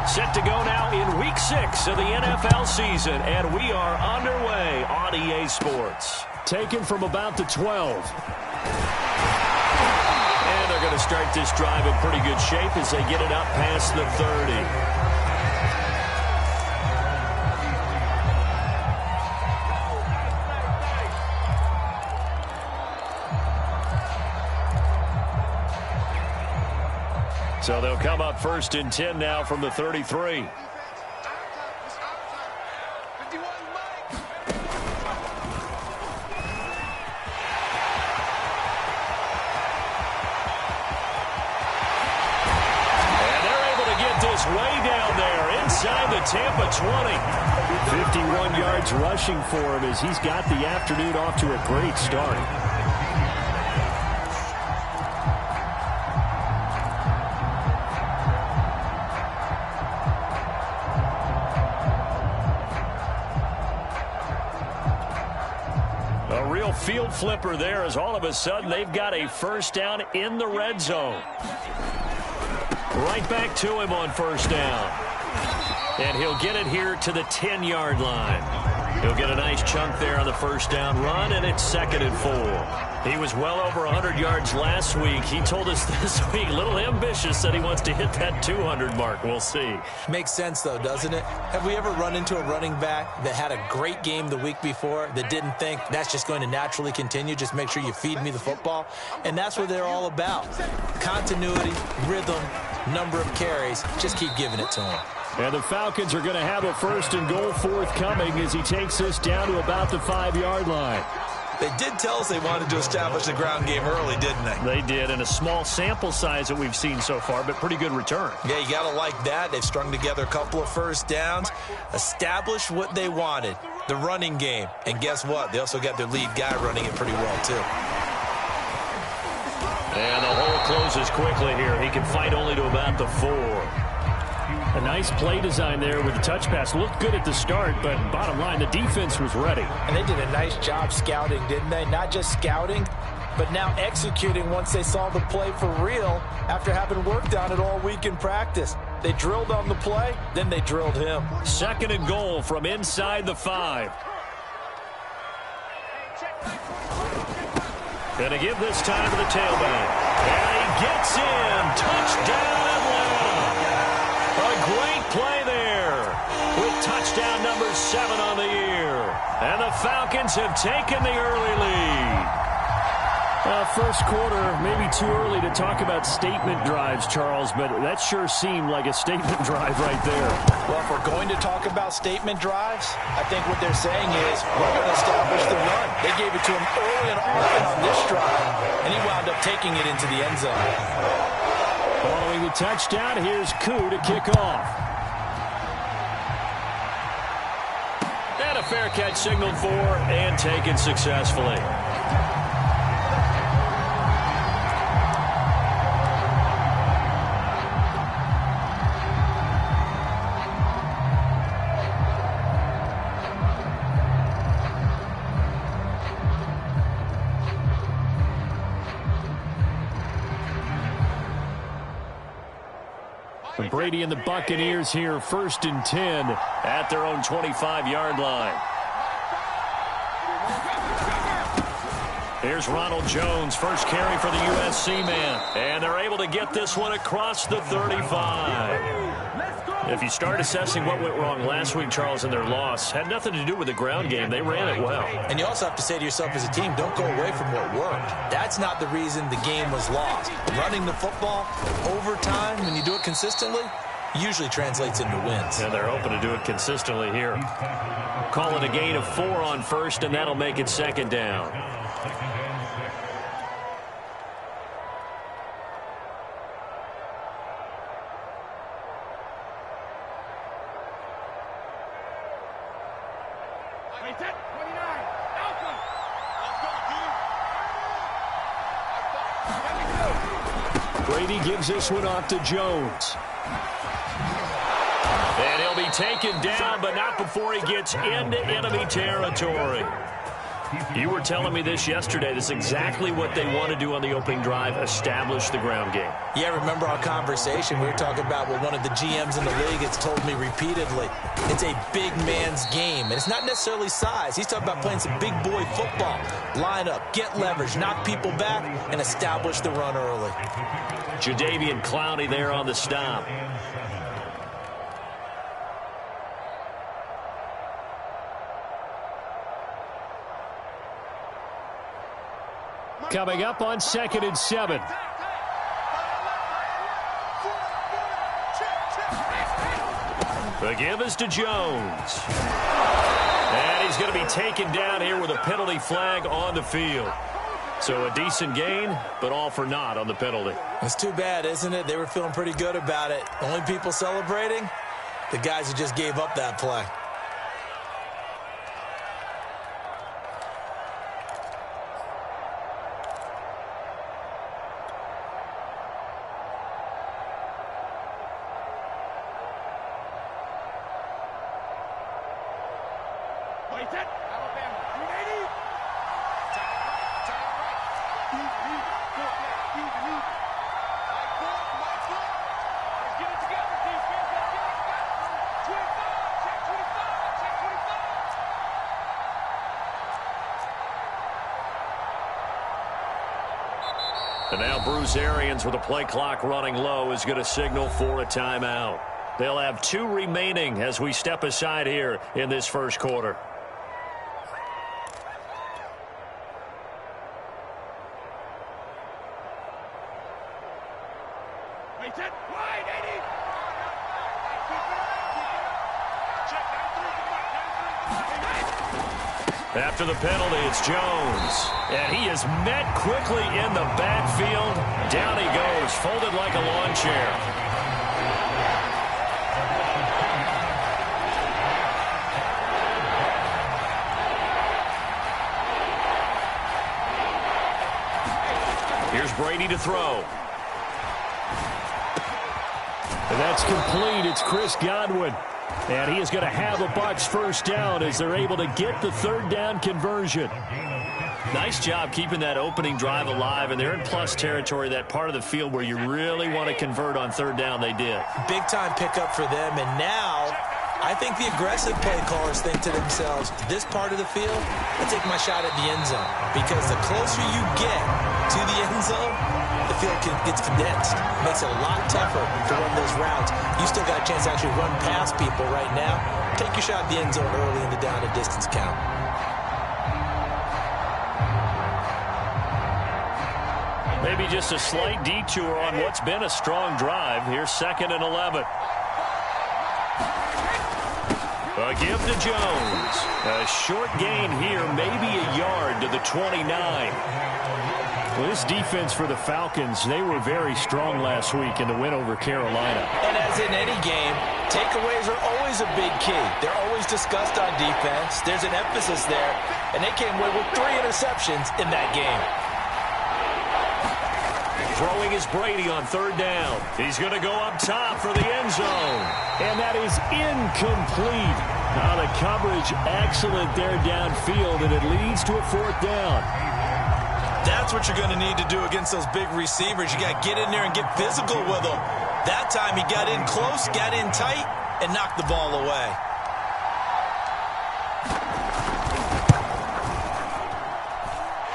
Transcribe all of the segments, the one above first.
Set to go now in Week 6 of the NFL season, and we are underway on EA Sports. Taken from about the 12. And they're going to start this drive in pretty good shape as they get it up past the 30. So they'll come up 1st and 10 now from the 33. Way down there inside the Tampa 20. 51 yards rushing for him as he's got the afternoon off to a great start. A real field flipper there as all of a sudden they've got a first down in the red zone. Right back to him on first down. And he'll get it here to the 10-yard line. He'll get a nice chunk there on the first down run, and it's 2nd and 4. He was well over 100 yards last week. He told us this week, a little ambitious, that he wants to hit that 200 mark. We'll see. Makes sense, though, doesn't it? Have we ever run into a running back that had a great game the week before that didn't think that's just going to naturally continue? Just make sure you feed me the football. And that's what they're all about. Continuity, rhythm, number of carries. Just keep giving it to him. And the Falcons are going to have a 1st and goal forthcoming as he takes this down to about the 5-yard line. They did tell us they wanted to establish the ground game early, didn't they? They did, and a small sample size that we've seen so far, but pretty good return. Yeah, you got to like that. They've strung together a couple of first downs, established what they wanted, the running game. And guess what? They also got their lead guy running it pretty well, too. And the hole closes quickly here. He can fight only to about the 4. A nice play design there with the touch pass. Looked good at the start, but bottom line, the defense was ready. And they did a nice job scouting, didn't they? Not just scouting, but now executing once they saw the play for real after having worked on it all week in practice. They drilled on the play, then they drilled him. 2nd and goal from inside the 5. Going to give this time to the tailback. And he gets in. Touchdown, Atlanta. A great play there with touchdown number 7 on the year. And the Falcons have taken the early lead. First quarter, maybe too early to talk about statement drives, Charles, but that sure seemed like a statement drive right there. Well, if we're going to talk about statement drives, I think what they're saying is we're going to establish the run. They gave it to him early and often on this drive, and he wound up taking it into the end zone. Following the touchdown, here's Koo to kick off. And a fair catch signaled for and taken successfully. Brady and the Buccaneers here, 1st and 10 at their own 25-yard line. Here's Ronald Jones, first carry for the USC man. And they're able to get this one across the 35. If you start assessing what went wrong last week, Charles, in their loss, had nothing to do with the ground game. They ran it well. And you also have to say to yourself as a team, don't go away from what worked. That's not the reason the game was lost. Running the football over time, when you do it consistently, usually translates into wins. And they're hoping to do it consistently here. Call it a gain of 4 on first, and that'll make it 2nd down. Brady gives this one off to Jones. And he'll be taken down, but not before he gets into enemy territory. You were telling me this yesterday. This is exactly what they want to do on the opening drive, establish the ground game. Yeah, remember our conversation? We were talking about what one of the GMs in the league has told me repeatedly. It's a big man's game, and it's not necessarily size. He's talking about playing some big boy football. Line up, get leverage, knock people back, and establish the run early. Jadeveon Clowney there on the stop. Coming up on 2nd and 7. The give is to Jones. And he's going to be taken down here with a penalty flag on the field. So a decent gain, but all for naught on the penalty. It's too bad, isn't it? They were feeling pretty good about it. Only people celebrating? The guys who just gave up that play. And now Bruce Arians, with the play clock running low, is going to signal for a timeout. They'll have 2 remaining as we step aside here in this first quarter. After the penalty, it's Jones. And he is met quickly in the backfield. Down he goes, folded like a lawn chair. Here's Brady to throw. And that's complete. It's Chris Godwin. And he is going to have a Bucs first down as they're able to get the 3rd down conversion. Nice job keeping that opening drive alive, and they're in plus territory, that part of the field where you really want to convert on 3rd down. They did. Big-time pickup for them, and now I think the aggressive play callers think to themselves, this part of the field, I'll take my shot at the end zone, because the closer you get to the end zone, the field gets condensed. Makes it a lot tougher to run those routes. You still got a chance to actually run past people right now. Take your shot at the end zone early in the down and distance count. Maybe just a slight detour on what's been a strong drive. Here's 2nd and 11. A give to Jones. A short gain here, maybe a yard to the 29. Well, this defense for the Falcons, they were very strong last week in the win over Carolina. And as in any game, takeaways are always a big key. They're always discussed on defense. There's an emphasis there, and they came away with 3 interceptions in that game. Throwing is Brady on 3rd down. He's going to go up top for the end zone. And that is incomplete. Now the coverage excellent there downfield, and it leads to a 4th down. That's what you're going to need to do against those big receivers. You got to get in there and get physical with them. That time he got in close, got in tight, and knocked the ball away.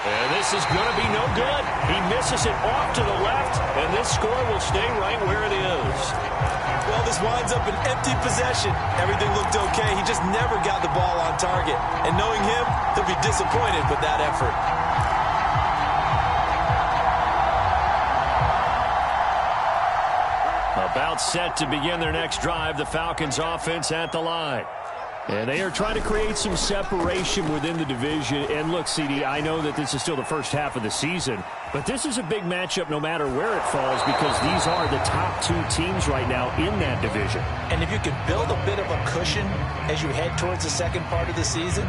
And this is going to be no good. He misses it off to the left, and this score will stay right where it is. Well, this winds up an empty possession. Everything looked okay. He just never got the ball on target. And knowing him, he'll be disappointed with that effort. About set to begin their next drive, the Falcons offense at the line. And they are trying to create some separation within the division. And look, CD, I know that this is still the first half of the season, but this is a big matchup no matter where it falls, because these are the top 2 teams right now in that division. And if you can build a bit of a cushion as you head towards the second part of the season,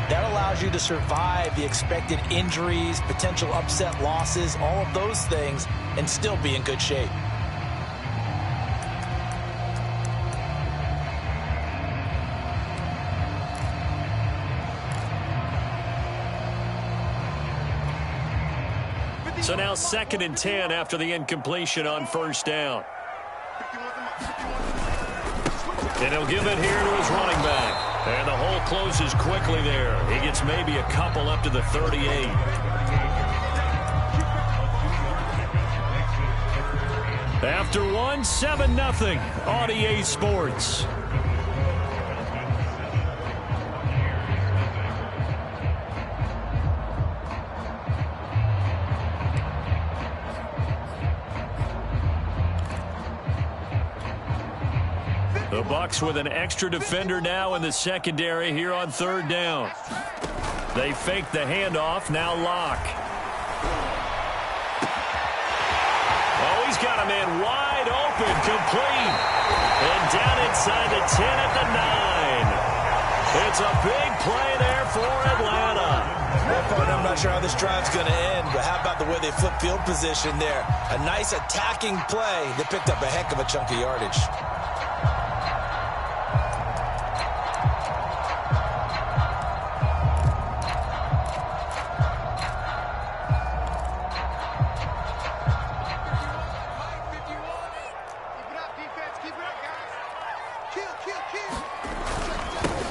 that allows you to survive the expected injuries, potential upset losses, all of those things, and still be in good shape. So now 2nd and 10 after the incompletion on first down. And he'll give it here to his running back. And the hole closes quickly there. He gets maybe a couple up to the 38. After one, 7-0 on EA Sports. The Bucs with an extra defender now in the secondary here on 3rd down. They fake the handoff, now Locke. Oh, he's got a man wide open, complete. And down inside the 10 at the 9. It's a big play there for Atlanta. I'm not sure how this drive's going to end, but how about the way they flip field position there? A nice attacking play. They picked up a heck of a chunk of yardage.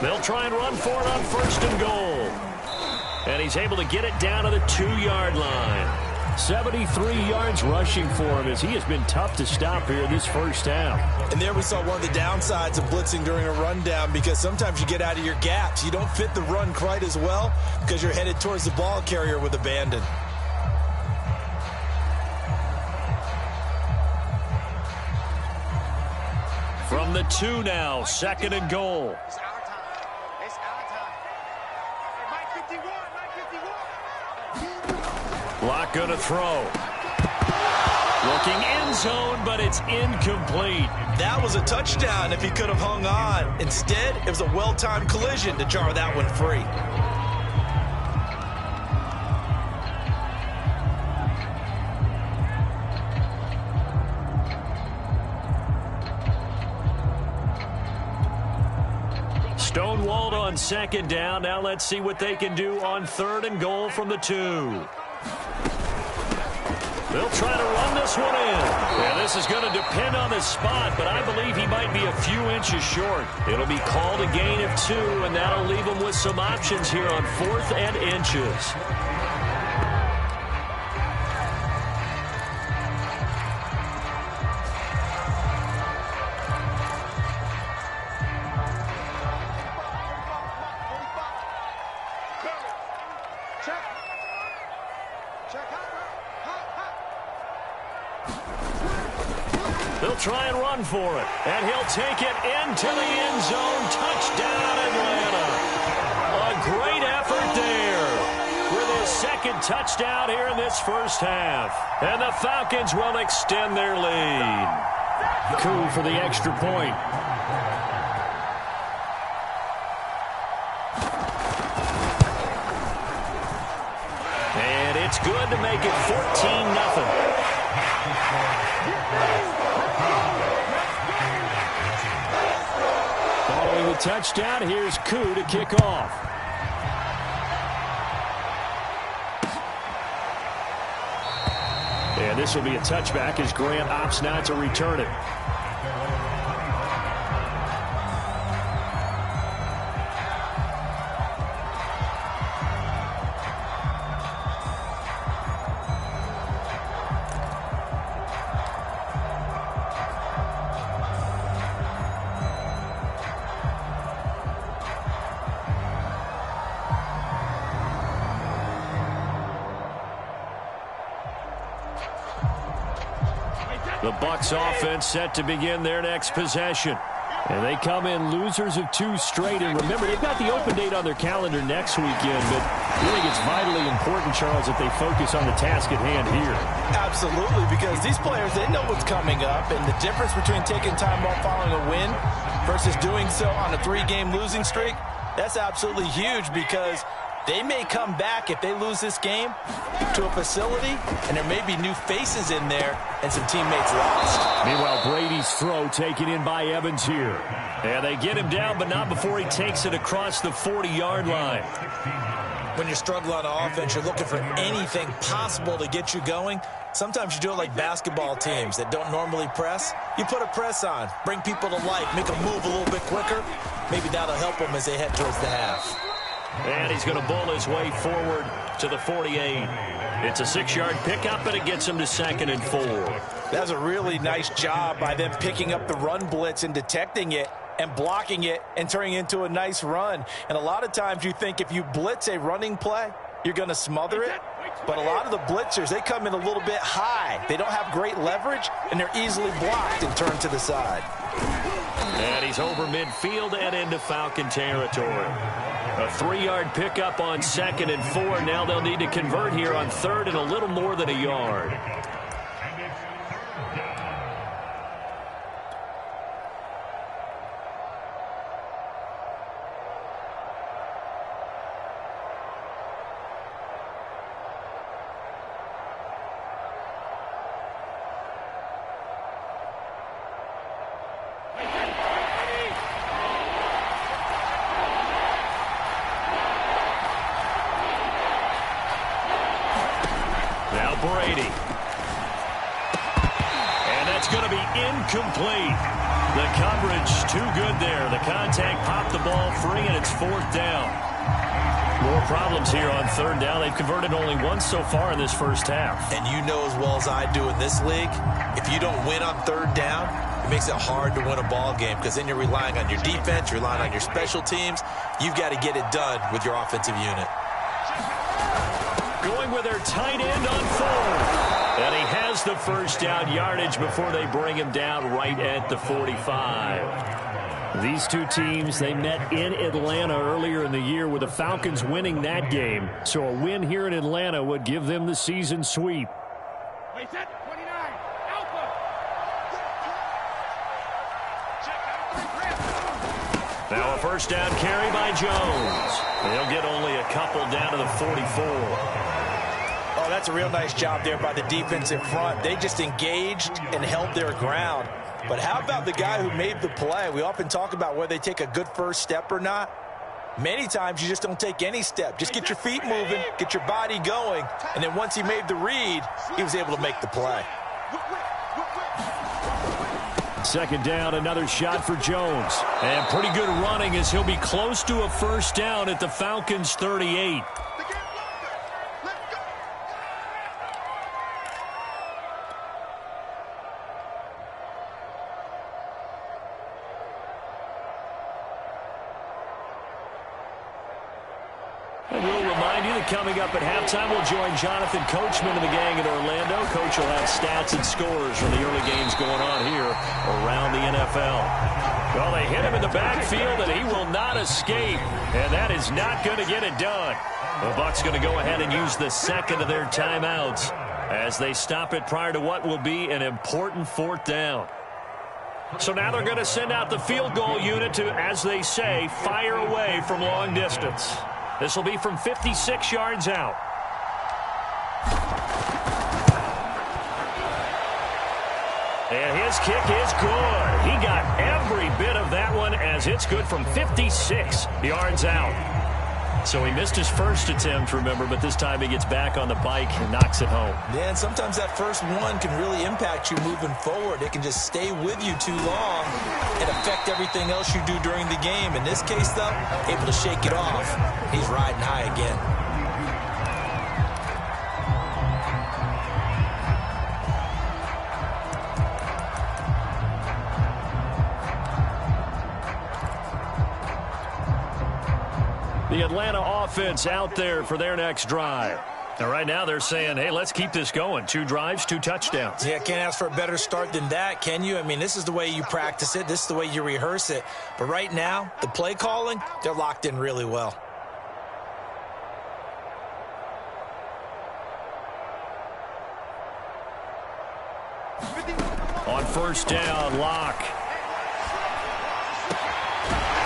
They'll try and run for it on 1st and goal. And he's able to get it down to the 2-yard line. 73 yards rushing for him as he has been tough to stop here this first half. And there we saw one of the downsides of blitzing during a rundown, because sometimes you get out of your gaps. You don't fit the run quite as well because you're headed towards the ball carrier with abandon. From the 2 now, 2nd and goal. Locke going to throw. Looking end zone, but it's incomplete. That was a touchdown if he could have hung on. Instead, it was a well-timed collision to jar that one free. Stonewalled on 2nd down. Now let's see what they can do on 3rd and goal from the 2. They'll try to run this one in. Yeah, this is going to depend on the spot, but I believe he might be a few inches short. It'll be called a gain of 2, and that'll leave him with some options here on 4th and inches. They'll try and run for it, and he'll take it into the end zone. Touchdown, Atlanta. A great effort there with his 2nd touchdown here in this first half. And the Falcons will extend their lead. Coup for the extra point. And it's good to make it 14-0. Following the touchdown, here's Koo to kick off. And this will be a touchback as Grant opts not to return it. The Bucs offense set to begin their next possession. And they come in losers of 2 straight. And remember, they've got the open date on their calendar next weekend. But I think it's vitally important, Charles, that they focus on the task at hand here. Absolutely, because these players, they know what's coming up. And the difference between taking time off following a win versus doing so on a 3-game losing streak, that's absolutely huge, because they may come back if they lose this game to a facility, and there may be new faces in there and some teammates lost. Meanwhile, Brady's throw taken in by Evans here. And they get him down, but not before he takes it across the 40-yard line. when you're struggling on offense, you're looking for anything possible to get you going. Sometimes you do it like basketball teams that don't normally press. You put a press on, bring people to life, make them move a little bit quicker. Maybe that'll help them as they head towards the half. And he's going to bull his way forward to the 48. It's a 6-yard pickup, and it gets him to 2nd and 4. That was a really nice job by them picking up the run blitz and detecting it and blocking it and turning it into a nice run. And a lot of times you think if you blitz a running play, you're going to smother it. But a lot of the blitzers, they come in a little bit high. They don't have great leverage, and they're easily blocked and turned to the side. And he's over midfield and into Falcon territory. A 3-yard pickup on 2nd and 4. Now they'll need to convert here on 3rd and a little more than a yard. Brady. And that's going to be incomplete. The coverage too good there. The contact popped the ball free, and it's 4th down. More problems here on 3rd down. They've converted only once so far in this first half. And you know as well as I do in this league, if you don't win on 3rd down, it makes it hard to win a ball game because then you're relying on your defense, you're relying on your special teams. You've got to get it done with your offensive unit. Going with their tight end on 4th. And he has the first down yardage before they bring him down right at the 45. These two teams, they met in Atlanta earlier in the year with the Falcons winning that game. So a win here in Atlanta would give them the season sweep. Now a first down carry by Jones. They'll get only a couple down to the 44. Oh, that's a real nice job there by the defense in front. They just engaged and held their ground. But how about the guy who made the play? We often talk about whether they take a good first step or not. Many times you just don't take any step. Just get your feet moving, get your body going, and then once he made the read, he was able to make the play. 2nd down, another shot for Jones. And pretty good running as he'll be close to a first down at the Falcons' 38. And we'll remind you that coming up at halftime, we'll join Jonathan Coachman and the gang in Orlando. Coach will have stats and scores from the early games going on here around the NFL. Well, they hit him in the backfield, and he will not escape. And that is not going to get it done. The Bucs going to go ahead and use the second of their timeouts as they stop it prior to what will be an important 4th down. So now they're going to send out the field goal unit to, as they say, fire away from long distance. This will be from 56 yards out. And his kick is good. He got every bit of that one as it's good from 56 yards out. So he missed his first attempt, remember, but this time he gets back on the bike and knocks it home. Yeah, and sometimes that first one can really impact you moving forward. It can just stay with you too long and affect everything else you do during the game. In this case, though, able to shake it off. He's riding high again. The Atlanta offense out there for their next drive. And right now they're saying, hey, let's keep this going. 2 drives, 2 touchdowns. Yeah, can't ask for a better start than that, can you? I mean, this is the way you practice it. This is the way you rehearse it. But right now, the play calling, they're locked in really well. On first down, Locke.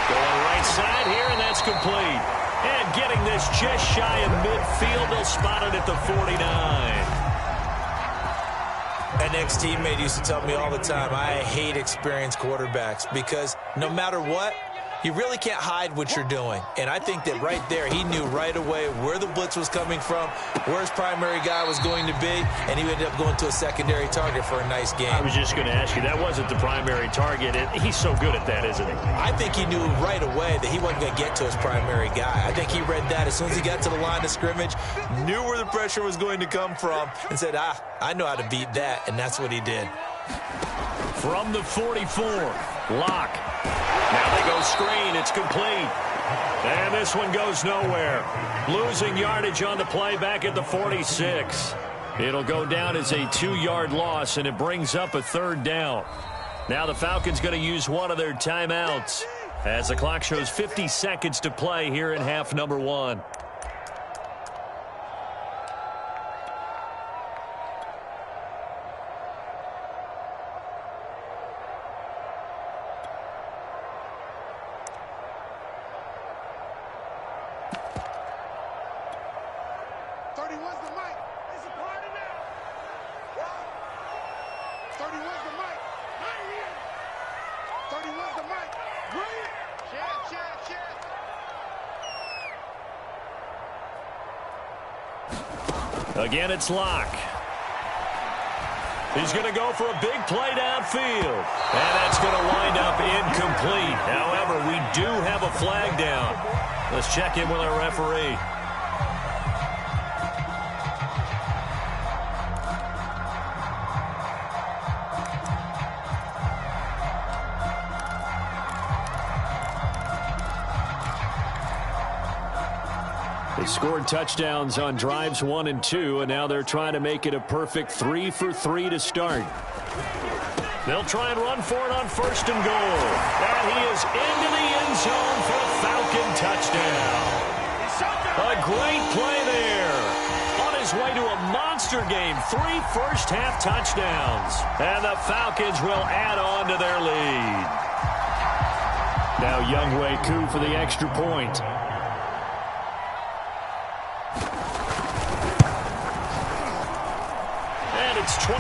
Going right side here, and that's complete. And getting this just shy of midfield, they'll spot it at the 49. An ex-teammate used to tell me all the time, I hate experienced quarterbacks because no matter what, You really can't hide what you're doing. And I think that right there, he knew right away where the blitz was coming from, where his primary guy was going to be, and he ended up going to a secondary target for a nice game. I was just going to ask you, that wasn't the primary target. He's so good at that, isn't he? I think he knew right away that he wasn't going to get to his primary guy. I think he read that as soon as he got to the line of scrimmage, knew where the pressure was going to come from, and said, I know how to beat that, and that's what he did. From the 44, Locke. Now they go screen. It's complete. And this one goes nowhere. Losing yardage on the play back at the 46. It'll go down as a 2-yard loss, and it brings up a 3rd down. Now the Falcons going to use one of their timeouts as the clock shows 50 seconds to play here in half number 1. Again, it's Locke. He's going to go for a big play downfield. And that's going to wind up incomplete. However, we do have a flag down. Let's check in with our referee. They scored touchdowns on drives 1 and 2, and now they're trying to make it a perfect 3 for 3 to start. They'll try and run for it on 1st and goal. And he is into the end zone for a Falcon touchdown. A great play there. On his way to a monster game, 3 first-half touchdowns. And the Falcons will add on to their lead. Now Younghoe Koo for the extra point. It's 21-3.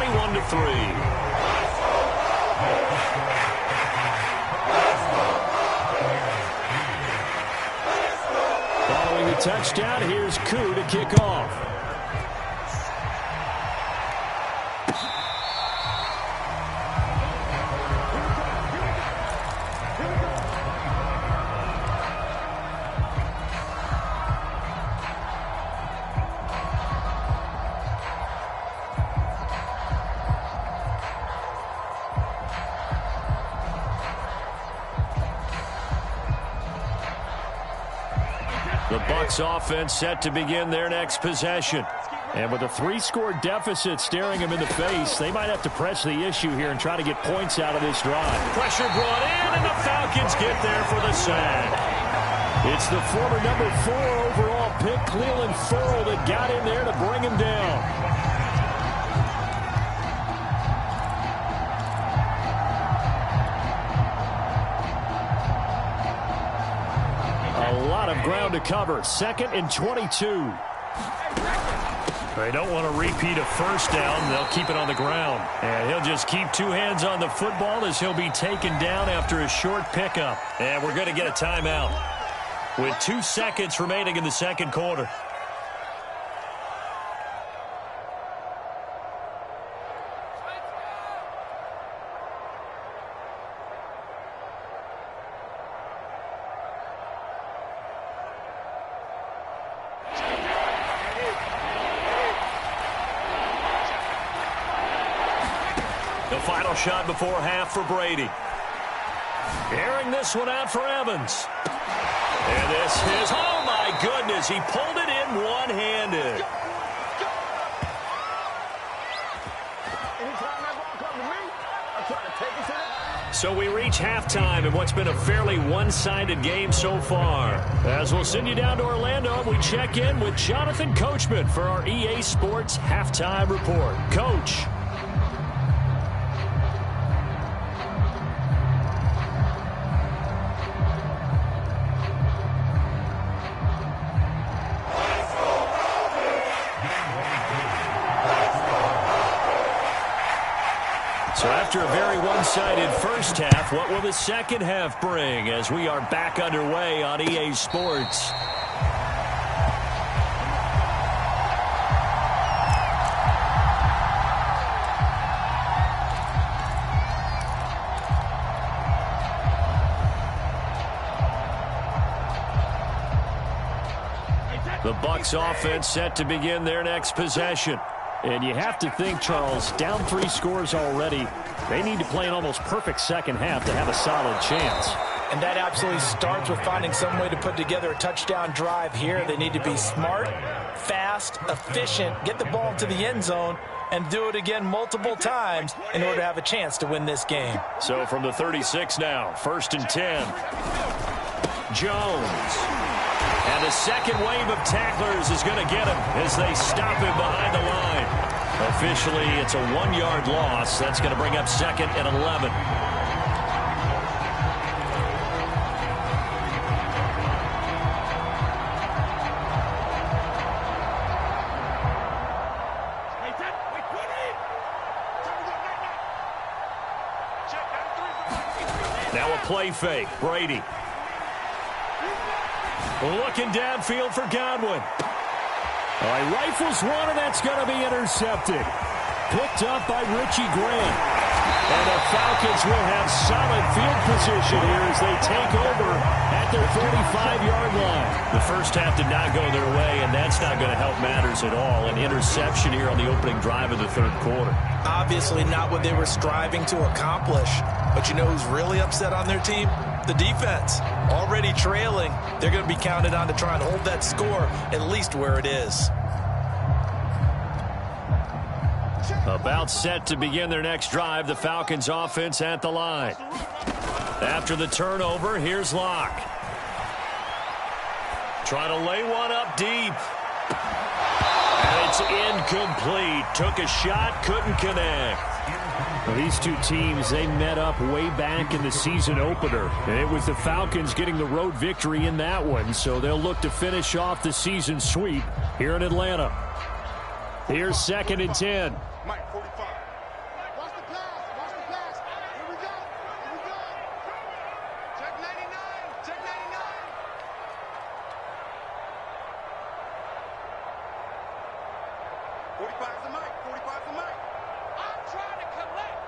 Following the touchdown, here's Koo to kick off. The Bucs offense set to begin their next possession. And with a 3-score deficit staring them in the face, they might have to press the issue here and try to get points out of this drive. Pressure brought in, and the Falcons get there for the sack. It's the former number 4 overall pick, Cleveland Ferrell, that got in there to bring him down. A lot of ground to cover. 2nd and 22. They don't want to repeat a first down. They'll keep it on the ground. And he'll just keep 2 hands on the football as he'll be taken down after a short pickup. And we're going to get a timeout with 2 seconds remaining in the 2nd quarter. The final shot before half for Brady. Airing this one out for Evans. And this is, oh my goodness, he pulled it in one-handed. So we reach halftime in what's been a fairly one-sided game so far. As we'll send you down to Orlando, we check in with Jonathan Coachman for our EA Sports Halftime Report. Coach. After a very one-sided first half, what will the second half bring as we are back underway on EA Sports? The Bucs offense set to begin their next possession. And you have to think, Charles, down 3 scores already. They need to play an almost perfect second half to have a solid chance. And that absolutely starts with finding some way to put together a touchdown drive here. They need to be smart, fast, efficient, get the ball into the end zone, and do it again multiple times in order to have a chance to win this game. So from the 36 now, 1st and 10. Jones. And a second wave of tacklers is going to get him as they stop him behind the line. Officially, it's a 1-yard loss. That's going to bring up 2nd and 11. Now a play fake. Brady. Looking downfield for Godwin. Rifles one, and that's going to be intercepted. Picked up by Richie Grant. And the Falcons will have solid field position here as they take over at their 45-yard line. The first half did not go their way, and that's not going to help matters at all. An interception here on the opening drive of the 3rd quarter. Obviously not what they were striving to accomplish. But you know who's really upset on their team? The defense. Already trailing, they're going to be counted on to try and hold that score at least where it is. About set to begin their next drive, the Falcons offense at the line. After the turnover, here's Locke. Trying to lay one up deep. And it's incomplete. Took a shot, couldn't connect. Well, these two teams, they met up way back in the season opener. And it was the Falcons getting the road victory in that one, so they'll look to finish off the season sweep here in Atlanta. Here's 2nd and 10. Mike, 45. Watch the pass. Watch the pass. Here we go. Here we go. Check 99. Check 99. 45's the mic. 45's the mic. I'm trying to collect.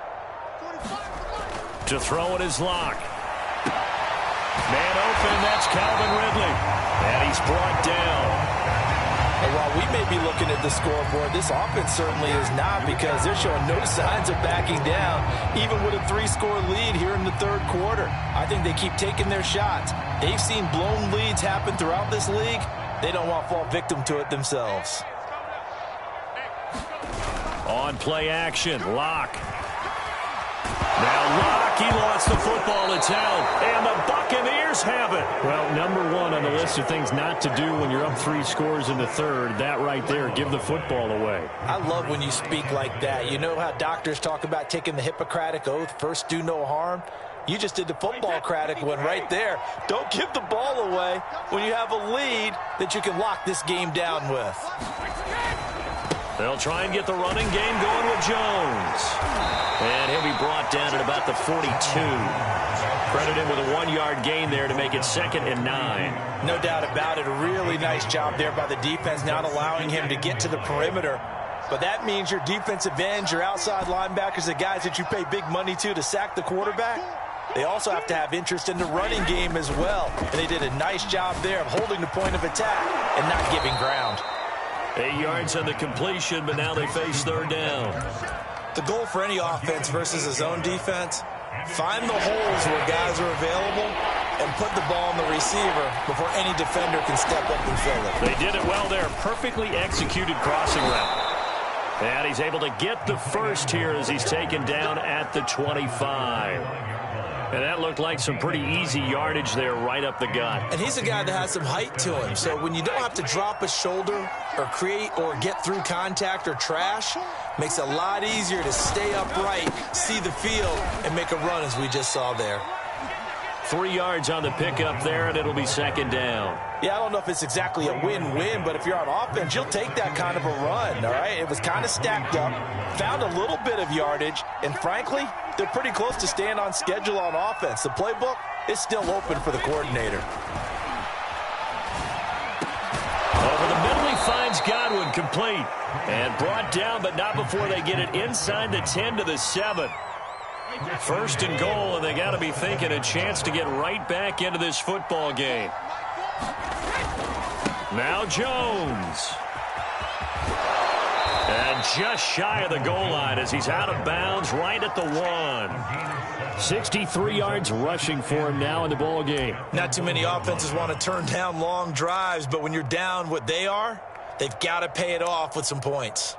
45's the mic. To throw it is Locke. Man open, that's Calvin Ridley. And he's brought down. And while we may be looking at the scoreboard, this offense certainly is not, because they're showing no signs of backing down, even with a 3-score lead here in the 3rd quarter. I think they keep taking their shots. They've seen blown leads happen throughout this league. They don't want to fall victim to it themselves. On play action, Locke. Now Locke, he lost the football. It's out, and the Buccaneers have it. Well, number 1 on the list of things not to do when you're up 3 scores in the 3rd, that right there, give the football away. I love when you speak like that. You know how doctors talk about taking the Hippocratic Oath, first do no harm? You just did the football-cratic one right there. Don't give the ball away when you have a lead that you can lock this game down with. They'll try and get the running game going with Jones. And he'll be brought down at about the 42. Credit him with a 1-yard gain there to make it 2nd and 9. No doubt about it. A really nice job there by the defense, not allowing him to get to the perimeter. But that means your defensive ends, your outside linebackers, the guys that you pay big money to sack the quarterback, they also have to have interest in the running game as well. And they did a nice job there of holding the point of attack and not giving ground. 8 yards on the completion, but now they face 3rd down. The goal for any offense versus a zone defense, find the holes where guys are available and put the ball on the receiver before any defender can step up and fill it. They did it well there. Perfectly executed crossing route. And he's able to get the first here as he's taken down at the 25. And that looked like some pretty easy yardage there right up the gut. And he's a guy that has some height to him. So when you don't have to drop a shoulder or create or get through contact or trash, makes it a lot easier to stay upright, see the field, and make a run as we just saw there. 3 yards on the pickup there, and it'll be second down. Yeah, I don't know if it's exactly a win-win, but if you're on offense, you'll take that kind of a run, all right? It was kind of stacked up, found a little bit of yardage, and frankly, they're pretty close to staying on schedule on offense. The playbook is still open for the coordinator. Over the middle, he finds Godwin, complete. And brought down, but not before they get it inside the 10 to the 7. First and goal, and they got to be thinking a chance to get right back into this football game. Now Jones. And just shy of the goal line as he's out of bounds right at the 1. 63 yards rushing for him now in the ball game. Not too many offenses want to turn down long drives, but when you're down what they are, they've got to pay it off with some points.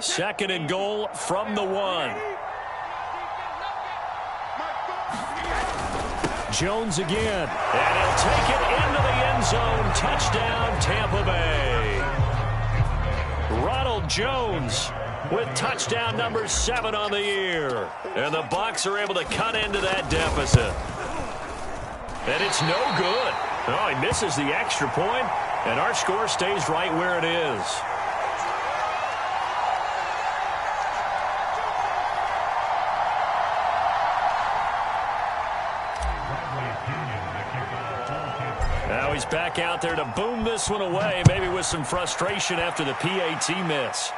Second and goal from the 1. Jones again. And he'll take it into the end zone. Touchdown, Tampa Bay. Ronald Jones with touchdown number 7 on the year. And the Bucs are able to cut into that deficit. And it's no good. Oh, he misses the extra point, and our score stays right where it is. Now he's back out there to boom this one away, maybe with some frustration after the PAT miss.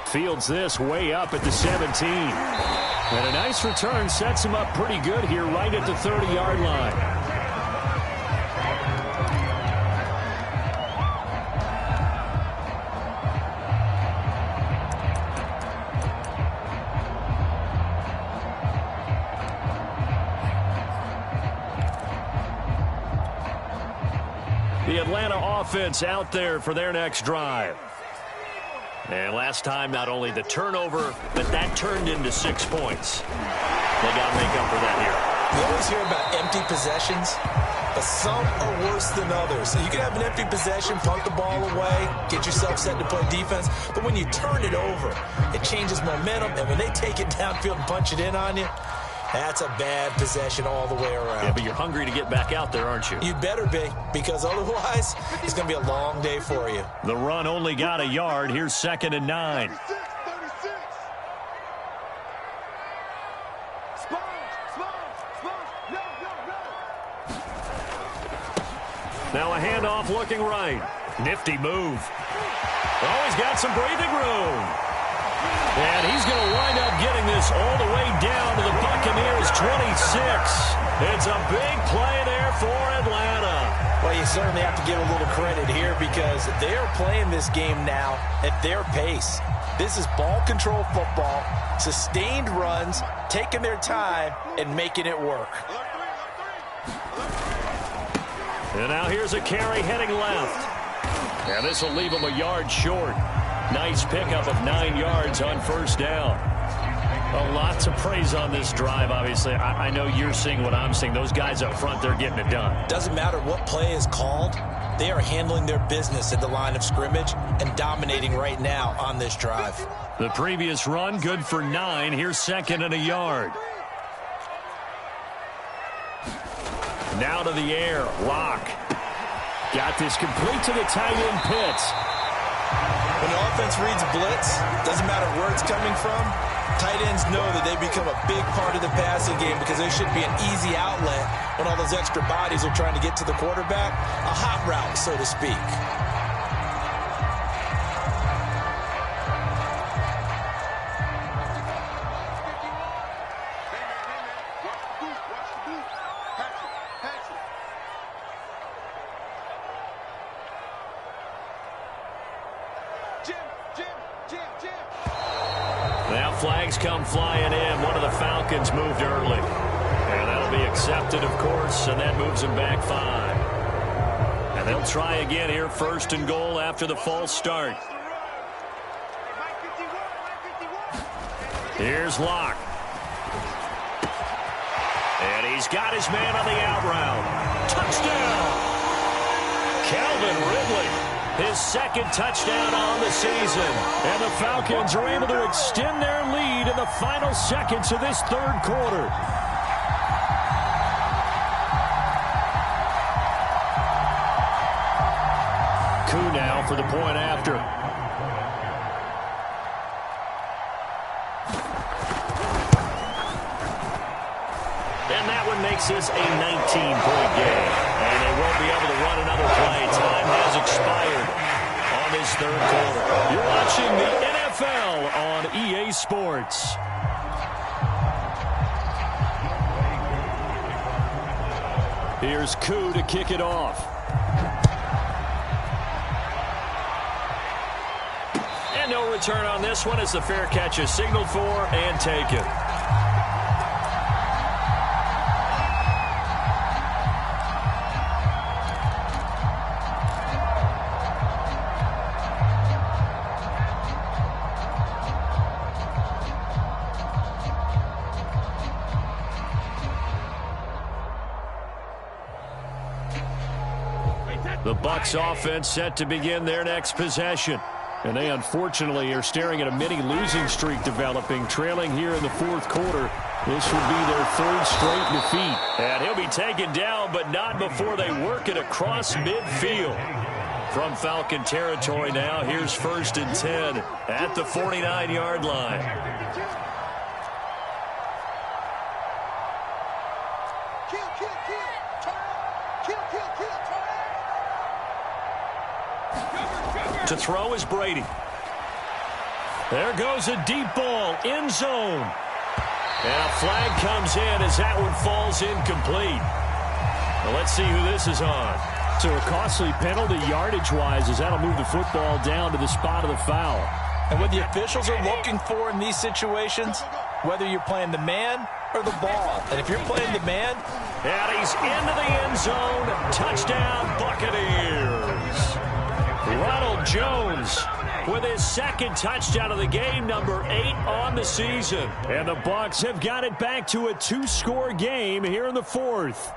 Fields this way up at the 17. And a nice return sets him up pretty good here right at the 30-yard line. The Atlanta offense out there for their next drive. And last time, not only the turnover, but that turned into 6 points. They got to make up for that here. You always hear about empty possessions, but some are worse than others. So you can have an empty possession, punt the ball away, get yourself set to play defense. But when you turn it over, it changes momentum. And when they take it downfield and punch it in on you, that's a bad possession all the way around. Yeah, but you're hungry to get back out there, aren't you? You better be, because otherwise it's going to be a long day for you. The run only got a yard. Here's second and 9. 36. Now a handoff looking right. Nifty move. Oh, he's got some breathing room. And he's going to wind up getting this all the way down to the Buccaneers' 26. It's a big play there for Atlanta. Well, you certainly have to give a little credit here because they're playing this game now at their pace. This is ball control football, sustained runs, taking their time, and making it work. And now here's a carry heading left. And this will leave him a yard short. Nice pickup of 9 yards on first down. A lot to praise on this drive, obviously. I know you're seeing what I'm seeing. Those guys up front, they're getting it done. Doesn't matter what play is called. They are handling their business at the line of scrimmage and dominating right now on this drive. The previous run, good for 9. Here's second and a yard. Now to the air. Lock. Got this complete to the tight end Pitts. When the offense reads blitz, doesn't matter where it's coming from, tight ends know that they become a big part of the passing game because there should be an easy outlet when all those extra bodies are trying to get to the quarterback. A hot route, so to speak. Now flags come flying in. One of the Falcons moved early. And that'll be accepted, of course, and that moves them back 5. And they'll try again here, first and goal after the false start. Here's Locke. And he's got his man on the out route. Touchdown! Calvin Ridley. his second touchdown on the season. And the Falcons are able to extend their lead in the final seconds of this third quarter. Koo now for the point after. And that one makes this a 19-point game. And they won't be able to run another play. Time has expired on this third quarter. You're watching the NFL on EA Sports. Here's Koo to kick it off. And no return on this one as the fair catch is signaled for and taken. The Bucs offense set to begin their next possession. And they unfortunately are staring at a mini losing streak developing, trailing here in the fourth quarter. This would be their third straight defeat. And he'll be taken down, but not before they work it across midfield. From Falcon territory now, here's 1st and 10 at the 49-yard line. To throw is Brady. There goes a deep ball, end zone. And a flag comes in as that one falls incomplete. Well, let's see who this is on. So a costly penalty yardage-wise as that'll move the football down to the spot of the foul. And what the officials are looking for in these situations, whether you're playing the man or the ball. And if you're playing the man, and he's into the end zone. Touchdown, Buccaneers. Ronald Jones with his second touchdown of the game, number 8 on the season. And the Bucs have got it back to a 2-score game here in the fourth.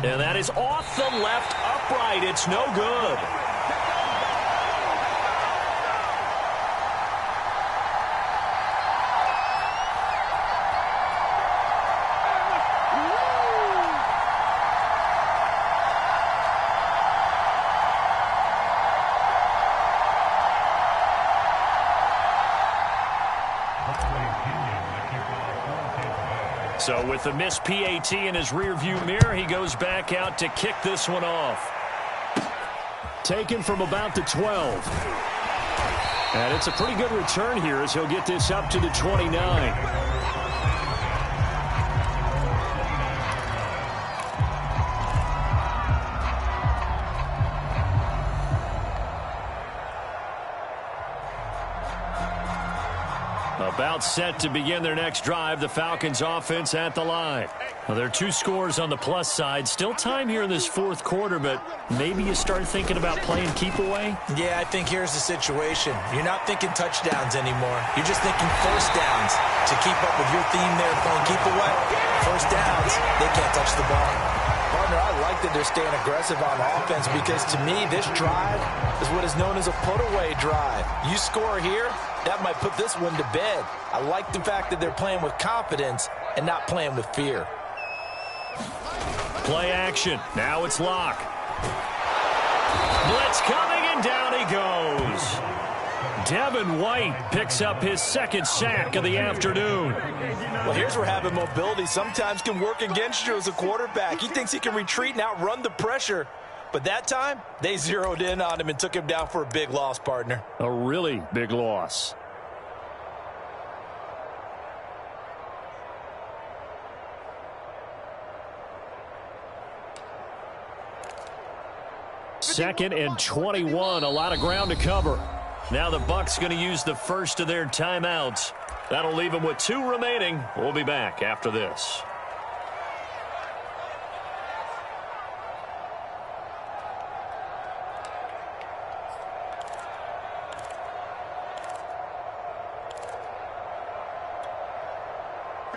And that is off the left upright. It's no good. So with the missed PAT in his rearview mirror, he goes back out to kick this one off. Taken from about the 12. And it's a pretty good return here as he'll get this up to the 29. About set to begin their next drive, the Falcons offense at the line. Well, there are 2 scores on the plus side. Still time here in this fourth quarter, but maybe you start thinking about playing keep away? Yeah, I think here's the situation. You're not thinking touchdowns anymore. You're just thinking first downs. To keep up with your theme there, playing keep away, first downs, they can't touch the ball. Partner, I like that they're staying aggressive on offense because to me, this drive is what is known as a put-away drive. You score here, that might put this one to bed. I like the fact that they're playing with confidence and not playing with fear. Play action. Now it's Locke. Blitz coming, and down he goes. Devin White picks up his second sack of the afternoon. Well, here's where having mobility sometimes can work against you as a quarterback. He thinks he can retreat and outrun the pressure. But that time, they zeroed in on him and took him down for a big loss, partner. A really big loss. Second and 21, a lot of ground to cover. Now the Bucs going to use the first of their timeouts. That'll leave them with 2 remaining. We'll be back after this.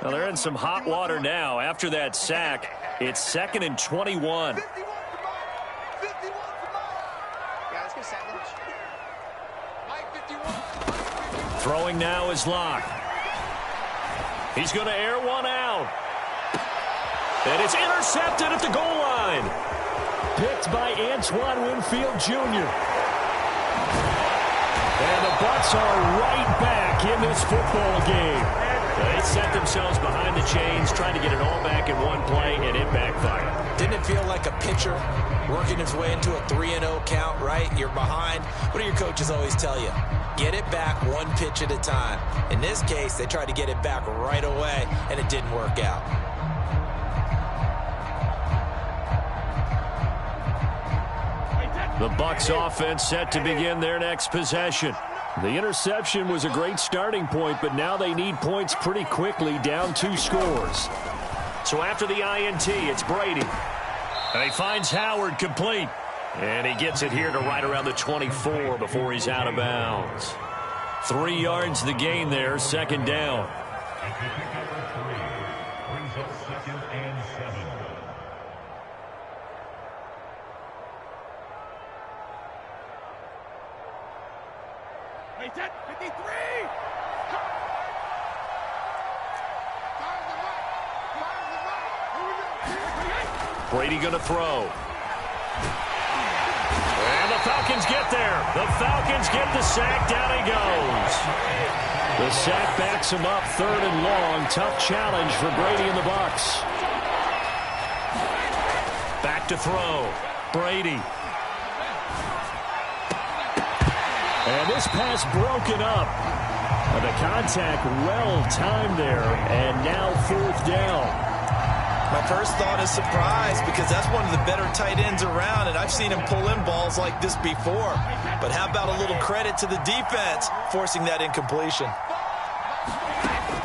Well, they're in some hot water now. After that sack, it's 2nd and 21. Throwing now is Locke. He's going to air one out. And it's intercepted at the goal line. Picked by Antoine Winfield Jr. And the Bucs are right back in this football game. They set themselves behind the chains, trying to get it all back in one play, and it backfired. Didn't it feel like a pitcher working his way into a 3-0 count, right? You're behind. What do your coaches always tell you? Get it back one pitch at a time. In this case, they tried to get it back right away, and it didn't work out. The Bucs offense set to begin their next possession. The interception was a great starting point, but now they need points pretty quickly, down 2 scores. So after the INT, it's Brady. And he finds Howard complete. And he gets it here to right around the 24 before he's out of bounds. 3 yards the gain there, 2nd down. Brady going to throw. And the Falcons get there. The Falcons get the sack. Down he goes. The sack backs him up, 3rd and long. Tough challenge for Brady and the Bucs. Back to throw. Brady. And this pass broken up. The contact well timed there. And now 4th down. My first thought is surprise, because that's one of the better tight ends around, and I've seen him pull in balls like this before. But how about a little credit to the defense forcing that incompletion?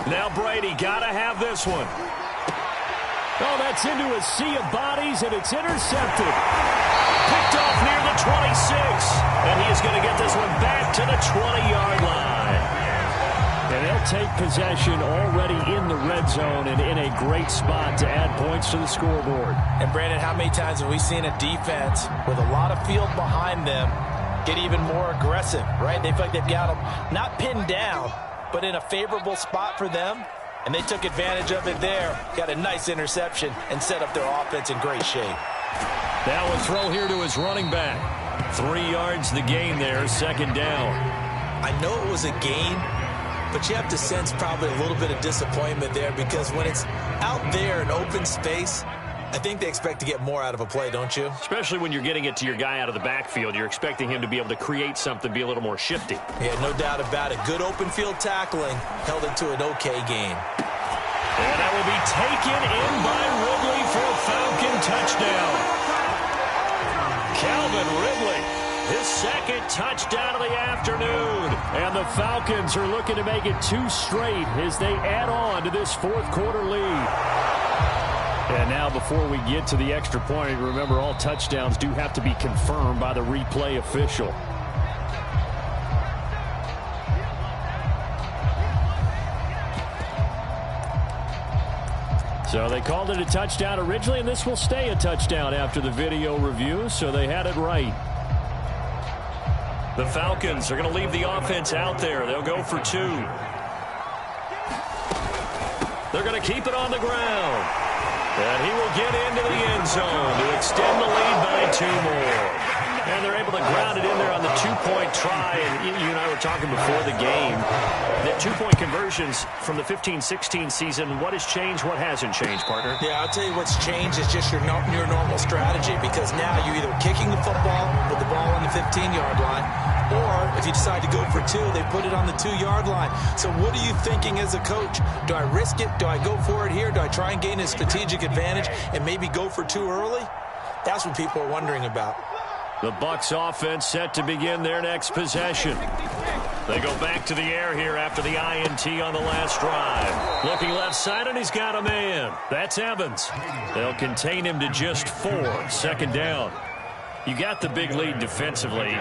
Now Brady got to have this one. Oh, that's into a sea of bodies, and it's intercepted. Picked off near the 26. And he is going to get this one back to the 20-yard line. And they'll take possession already in the red zone and in a great spot to add points to the scoreboard. And, Brandon, how many times have we seen a defense with a lot of field behind them get even more aggressive, right? They feel like they've got them not pinned down, but in a favorable spot for them. And they took advantage of it there, got a nice interception, and set up their offense in great shape. Now a throw here to his running back. 3 yards the gain there, 2nd down. I know it was a gain, but you have to sense probably a little bit of disappointment there, because when it's out there in open space, I think they expect to get more out of a play, don't you? Especially when you're getting it to your guy out of the backfield. You're expecting him to be able to create something, be a little more shifty. Yeah, no doubt about it. Good open field tackling held it to an okay gain. And that will be taken in by Ridley for a Falcon touchdown. Calvin Ridley, his 2nd touchdown of the afternoon. And the Falcons are looking to make it 2 straight as they add on to this 4th quarter lead. And now before we get to the extra point, remember all touchdowns do have to be confirmed by the replay official. So they called it a touchdown originally, and this will stay a touchdown after the video review, so they had it right. The Falcons are going to leave the offense out there. They'll go for 2. They're going to keep it on the ground. And he will get into the end zone to extend the lead by 2 more. And they're able to ground it in there on the 2-point try. And you and I were talking before the game that 2-point conversions from the 15-16 season, what has changed, what hasn't changed, partner? Yeah, I'll tell you what's changed is just your normal strategy, because now you're either kicking the football with the ball on the 15-yard line, or if you decide to go for 2, they put it on the 2-yard line. So what are you thinking as a coach? Do I risk it? Do I go for it here? Do I try and gain a strategic advantage and maybe go for 2 early? That's what people are wondering about. The Bucs offense set to begin their next possession. They go back to the air here after the INT on the last drive. Looking left side, and he's got a man. That's Evans. They'll contain him to just 4, 2nd down. You got the big lead defensively,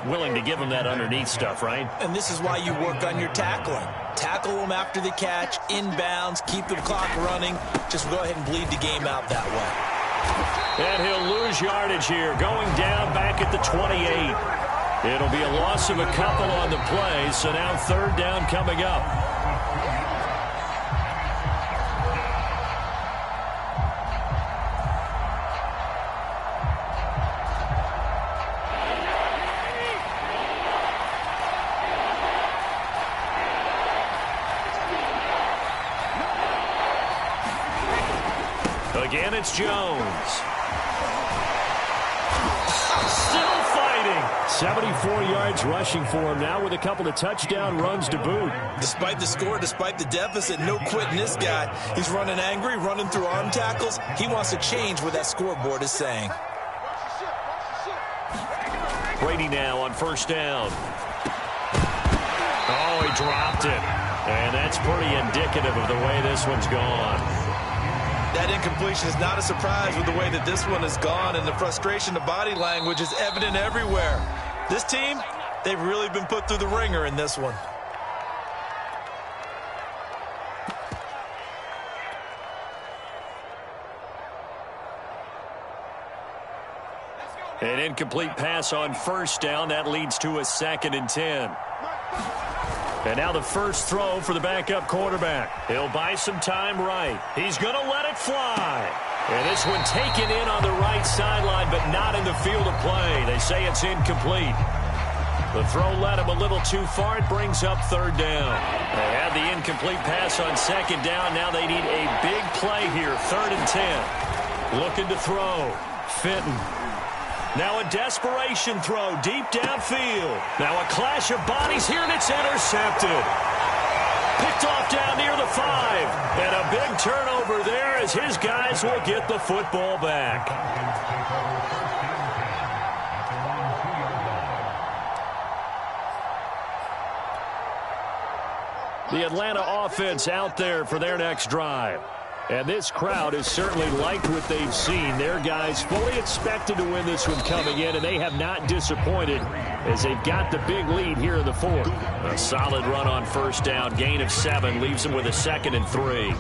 willing to give him that underneath stuff, right? And this is why you work on your tackling. Tackle them after the catch, inbounds, keep the clock running. Just go ahead and bleed the game out that way. And he'll lose yardage here, going down back at the 28. It'll be a loss of a couple on the play, so now third down coming up. Again, it's Jones. Still fighting. 74 yards rushing for him now with a couple of touchdown runs to boot. Despite the score, despite the deficit, no quitting this guy. He's running angry, running through arm tackles. He wants to change what that scoreboard is saying. Brady now on first down. Oh, he dropped it. And that's pretty indicative of the way this one's gone. That incompletion is not a surprise with the way that this one has gone, and the frustration, the body language is evident everywhere. This team, they've really been put through the ringer in this one. An incomplete pass on first down. That leads to a 2nd and 10. And now the first throw for the backup quarterback. He'll buy some time right. He's going to let it fly. And this one taken in on the right sideline, but not in the field of play. They say it's incomplete. The throw led him a little too far. It brings up third down. They had the incomplete pass on second down. Now they need a big play here. 3rd and 10. Looking to throw. Fenton. Now a desperation throw deep downfield. Now a clash of bodies here, and it's intercepted. Picked off down near the 5. And a big turnover there as his guys will get the football back. The Atlanta offense out there for their next drive. And this crowd has certainly liked what they've seen. Their guys fully expected to win this one coming in, and they have not disappointed as they've got the big lead here in the 4th. A solid run on first down. Gain of 7 leaves them with a 2nd and 3.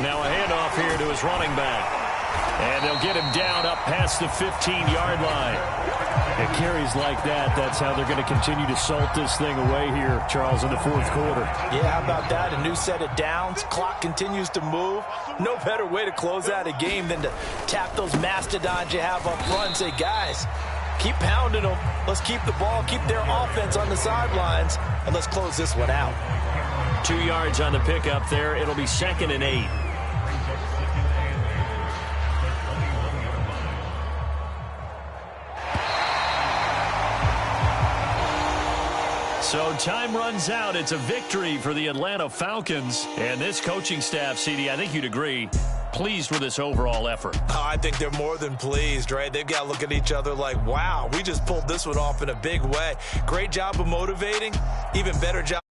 Now a handoff here to his running back. And they'll get him down up past the 15-yard line. It carries like that. That's how they're going to continue to salt this thing away here, Charles, in the 4th quarter. Yeah, how about that? A new set of downs. Clock continues to move. No better way to close out a game than to tap those mastodons you have up front and say, guys, keep pounding them. Let's keep the ball, keep their offense on the sidelines, and let's close this one out. 2 yards on the pickup there. It'll be 2nd and 8. So time runs out. It's a victory for the Atlanta Falcons. And this coaching staff, CD, I think you'd agree, pleased with this overall effort. Oh, I think they're more than pleased, right? They've got to look at each other like, wow, we just pulled this one off in a big way. Great job of motivating. Even better job.